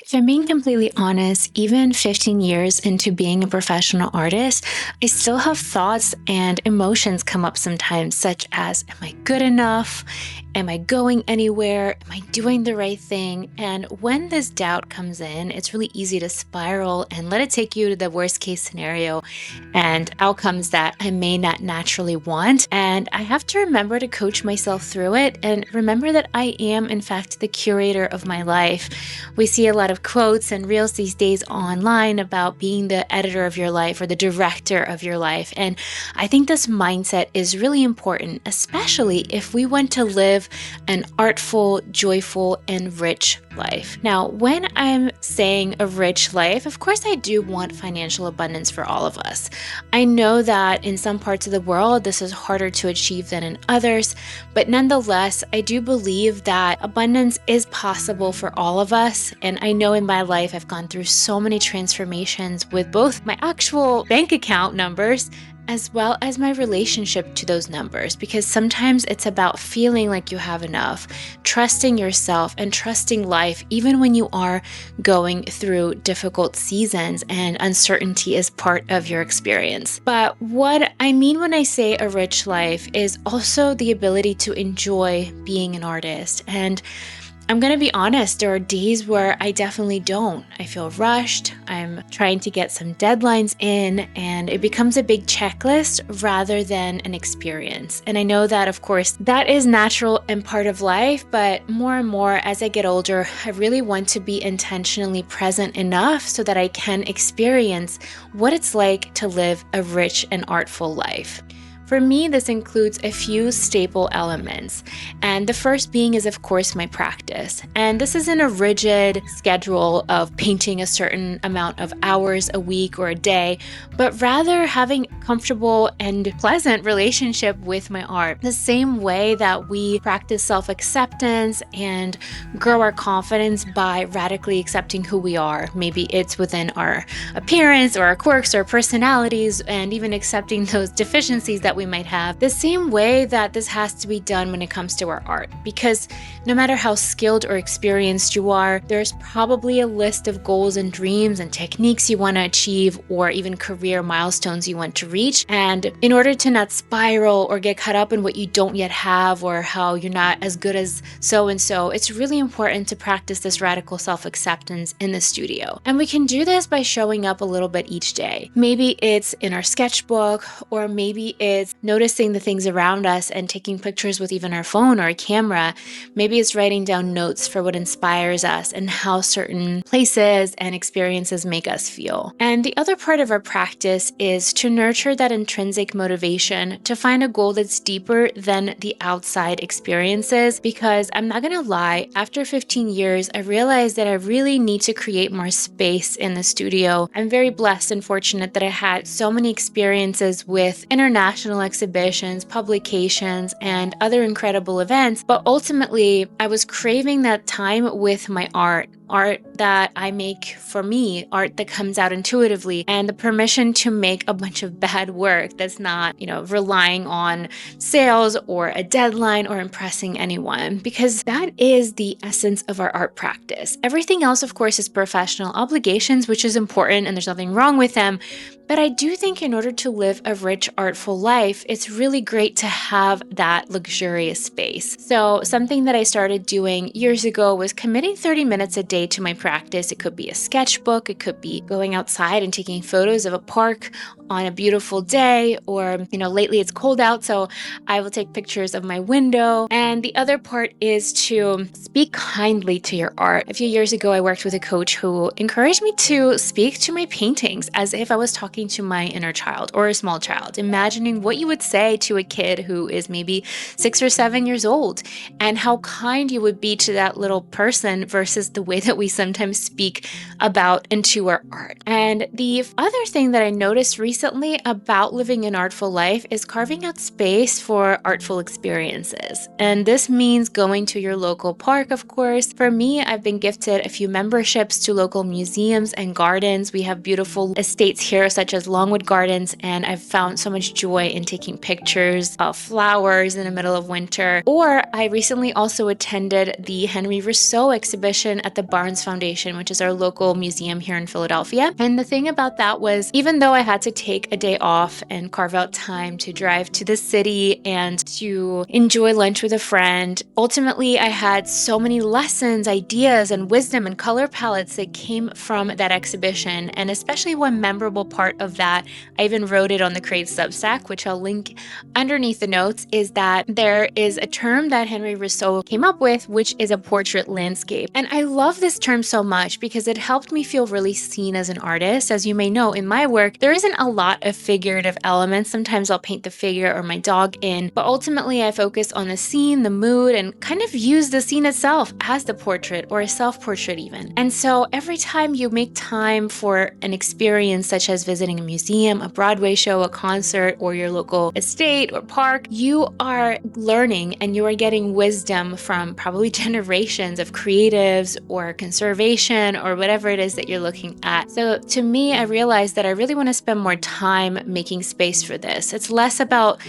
If I'm being completely honest, even 15 years into being a professional artist, I still have thoughts and emotions come up sometimes, such as, am I good enough? Am I going anywhere? Am I doing the right thing? And when this doubt comes in, it's really easy to spiral and let it take you to the worst case scenario and outcomes that I may not naturally want. And I have to remember to coach myself through it and remember that I am, in fact, the curator of my life. We see a lot of quotes and reels these days online about being the editor of your life or the director of your life. And I think this mindset is really important, especially if we want to live an artful, joyful, and rich life. Now, when I'm saying a rich life, of course, I do want financial abundance for all of us. I know that in some parts of the world, this is harder to achieve than in others, but nonetheless, I do believe that abundance is possible for all of us. And I know in my life, I've gone through so many transformations with both my actual bank account numbers as well as my relationship to those numbers, because sometimes it's about feeling like you have enough, trusting yourself and trusting life, even when you are going through difficult seasons and uncertainty is part of your experience. But what I mean when I say a rich life is also the ability to enjoy being an artist. And I'm going to be honest, there are days where I definitely don't. I feel rushed. I'm trying to get some deadlines in, and it becomes a big checklist rather than an experience. And I know that, of course, that is natural and part of life, but more and more as I get older, I really want to be intentionally present enough so that I can experience what it's like to live a rich and artful life. For me, this includes a few staple elements. And the first being is, of course, my practice. And this isn't a rigid schedule of painting a certain amount of hours a week or a day, but rather having a comfortable and pleasant relationship with my art. The same way that we practice self-acceptance and grow our confidence by radically accepting who we are. Maybe it's within our appearance or our quirks or personalities, and even accepting those deficiencies that we might have. The same way that this has to be done when it comes to our art, because no matter how skilled or experienced you are, there's probably a list of goals and dreams and techniques you want to achieve, or even career milestones you want to reach. And in order to not spiral or get caught up in what you don't yet have or how you're not as good as so-and-so, it's really important to practice this radical self-acceptance in the studio. And we can do this by showing up a little bit each day. Maybe it's in our sketchbook, or maybe it's noticing the things around us and taking pictures with even our phone or a camera. Maybe it's writing down notes for what inspires us and how certain places and experiences make us feel. And the other part of our practice is to nurture that intrinsic motivation to find a goal that's deeper than the outside experiences. Because I'm not gonna lie, after 15 years, I realized that I really need to create more space in the studio. I'm very blessed and fortunate that I had so many experiences with international exhibitions, publications, and other incredible events. But ultimately, I was craving that time with my art that I make for me, art that comes out intuitively, and the permission to make a bunch of bad work that's not, relying on sales or a deadline or impressing anyone, because that is the essence of our art practice. Everything else, of course, is professional obligations, which is important and there's nothing wrong with them. But I do think in order to live a rich, artful life, it's really great to have that luxurious space. So something that I started doing years ago was committing 30 minutes a day to my practice. It could be a sketchbook, it could be going outside and taking photos of a park on a beautiful day, or, lately it's cold out, so I will take pictures of my window. And the other part is to speak kindly to your art. A few years ago, I worked with a coach who encouraged me to speak to my paintings as if I was talking to my inner child or a small child, imagining what you would say to a kid who is maybe 6 or 7 years old, and how kind you would be to that little person versus the way that we sometimes speak about and to our art. And the other thing that I noticed recently recently about living an artful life is carving out space for artful experiences. And this means going to your local park, of course. For me, I've been gifted a few memberships to local museums and gardens. We have beautiful estates here, such as Longwood Gardens, and I've found so much joy in taking pictures of flowers in the middle of winter. Or I recently also attended the Henry Rousseau exhibition at the Barnes Foundation, which is our local museum here in Philadelphia. And the thing about that was, even though I had to take a day off and carve out time to drive to the city and to enjoy lunch with a friend, ultimately I had so many lessons, ideas, and wisdom and color palettes that came from that exhibition. And especially one memorable part of that, I even wrote it on the Crave Substack, which I'll link underneath the notes, is that there is a term that Henry Rousseau came up with, which is a portrait landscape. And I love this term so much because it helped me feel really seen as an artist. As you may know, in my work, there isn't a lot of figurative elements. Sometimes I'll paint the figure or my dog in, but ultimately I focus on the scene, the mood, and kind of use the scene itself as the portrait or a self-portrait even. And so every time you make time for an experience such as visiting a museum, a Broadway show, a concert, or your local estate or park, you are learning and you are getting wisdom from probably generations of creatives or conservation or whatever it is that you're looking at. So to me, I realized that I really want to spend more time making space for this. It's less about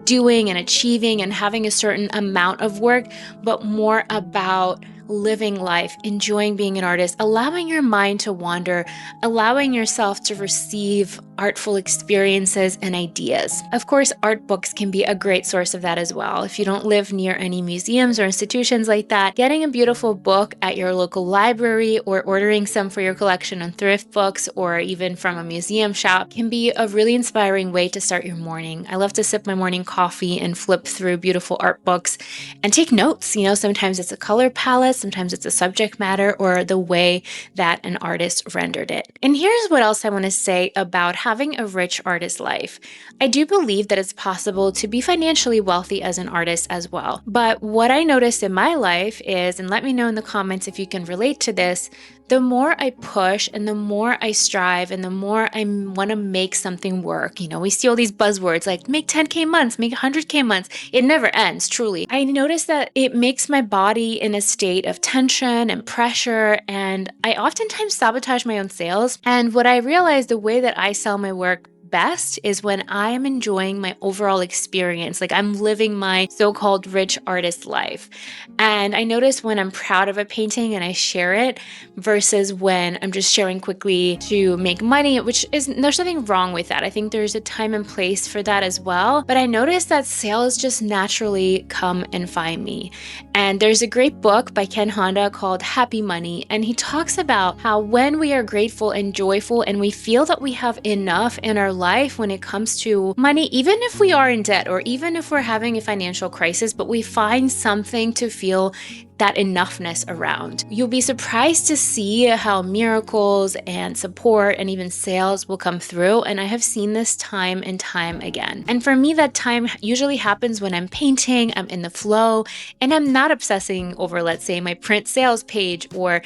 doing and achieving and having a certain amount of work, but more about living life, enjoying being an artist, allowing your mind to wander, allowing yourself to receive artful experiences and ideas. Of course, art books can be a great source of that as well. If you don't live near any museums or institutions like that, getting a beautiful book at your local library or ordering some for your collection on thrift books or even from a museum shop can be a really inspiring way to start your morning. I love to sip my morning coffee and flip through beautiful art books and take notes. Sometimes it's a color palette, sometimes it's a subject matter or the way that an artist rendered it. And here's what else I want to say about having a rich artist life. I do believe that it's possible to be financially wealthy as an artist as well. But what I noticed in my life is, and let me know in the comments if you can relate to this, the more I push and the more I strive and the more I want to make something work. We see all these buzzwords like make 10K months, make 100K months. It never ends, truly. I notice that it makes my body in a state of tension and pressure, and I oftentimes sabotage my own sales. And what I realized, the way that I sell my work best is when I am enjoying my overall experience, like I'm living my so-called rich artist life. And I notice when I'm proud of a painting and I share it versus when I'm just sharing quickly to make money, there's nothing wrong with that. I think there's a time and place for that as well. But I notice that sales just naturally come and find me. And there's a great book by Ken Honda called Happy Money. And he talks about how when we are grateful and joyful and we feel that we have enough in our life when it comes to money, even if we are in debt or even if we're having a financial crisis, but we find something to feel that enoughness around. You'll be surprised to see how miracles and support and even sales will come through. And I have seen this time and time again. And for me, that time usually happens when I'm painting, I'm in the flow, and I'm not obsessing over, let's say, my print sales page or,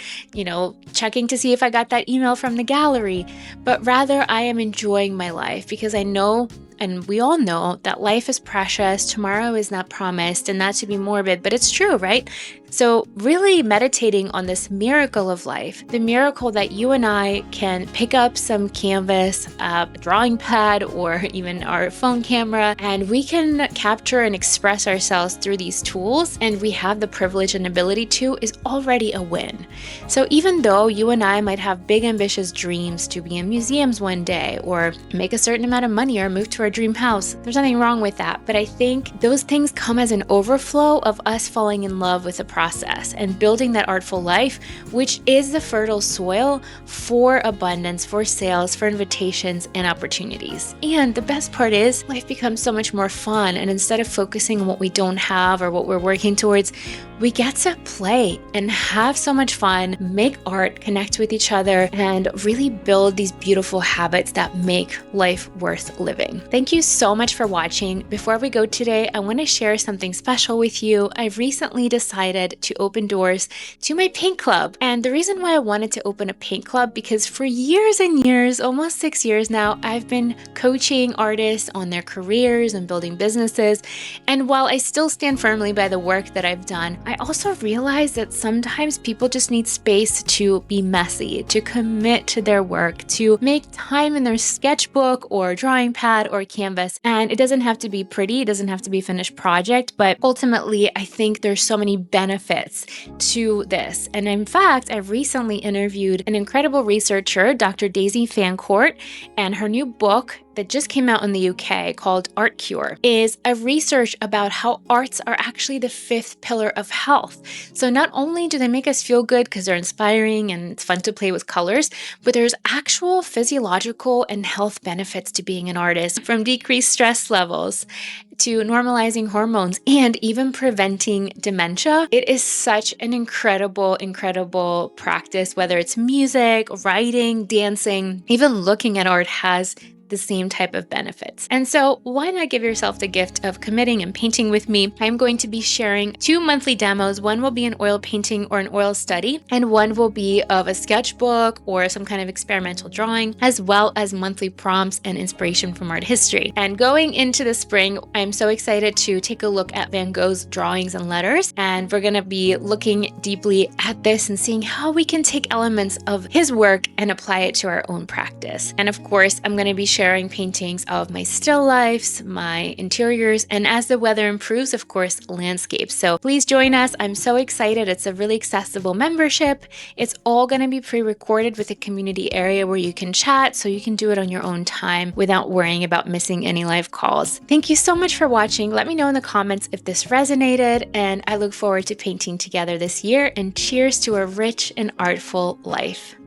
checking to see if I got that email from the gallery, but rather I am enjoying my life because I know, and we all know, that life is precious, tomorrow is not promised, and not to be morbid, but it's true, right? So really meditating on this miracle of life, the miracle that you and I can pick up some canvas, a drawing pad, or even our phone camera, and we can capture and express ourselves through these tools, and we have the privilege and ability to, is already a win. So even though you and I might have big ambitious dreams to be in museums one day, or make a certain amount of money, or move to our dream house, there's nothing wrong with that. But I think those things come as an overflow of us falling in love with the process and building that artful life, which is the fertile soil for abundance, for sales, for invitations and opportunities. And the best part is life becomes so much more fun. And instead of focusing on what we don't have or what we're working towards, we get to play and have so much fun, make art, connect with each other, and really build these beautiful habits that make life worth living. Thank you so much for watching. Before we go today, I want to share something special with you. I've recently decided wanted to open doors to my paint club. And the reason why I wanted to open a paint club, because for years and years, almost 6 years now, I've been coaching artists on their careers and building businesses. And while I still stand firmly by the work that I've done, I also realize that sometimes people just need space to be messy, to commit to their work, to make time in their sketchbook or drawing pad or canvas. And it doesn't have to be pretty, it doesn't have to be a finished project, but ultimately, I think there's so many benefits to this. And in fact, I recently interviewed an incredible researcher, Dr. Daisy Fancourt, and her new book that just came out in the UK called Artful is a research about how arts are actually the fifth pillar of health. So not only do they make us feel good because they're inspiring and it's fun to play with colors, but there's actual physiological and health benefits to being an artist, from decreased stress levels to normalizing hormones and even preventing dementia. It is such an incredible practice, whether it's music, writing, dancing, even looking at art has the same type of benefits. And so why not give yourself the gift of committing and painting with me? I'm going to be sharing 2 monthly demos. One will be an oil painting or an oil study, and one will be of a sketchbook or some kind of experimental drawing, as well as monthly prompts and inspiration from art history. And going into the spring, I'm so excited to take a look at Van Gogh's drawings and letters. And we're going to be looking deeply at this and seeing how we can take elements of his work and apply it to our own practice. And of course, I'm going to be sharing paintings of my still lifes, my interiors, and as the weather improves, of course, landscapes. So please join us. I'm so excited. It's a really accessible membership. It's all going to be pre-recorded with a community area where you can chat, so you can do it on your own time without worrying about missing any live calls. Thank you so much for watching. Let me know in the comments if this resonated, and I look forward to painting together this year, and cheers to a rich and artful life.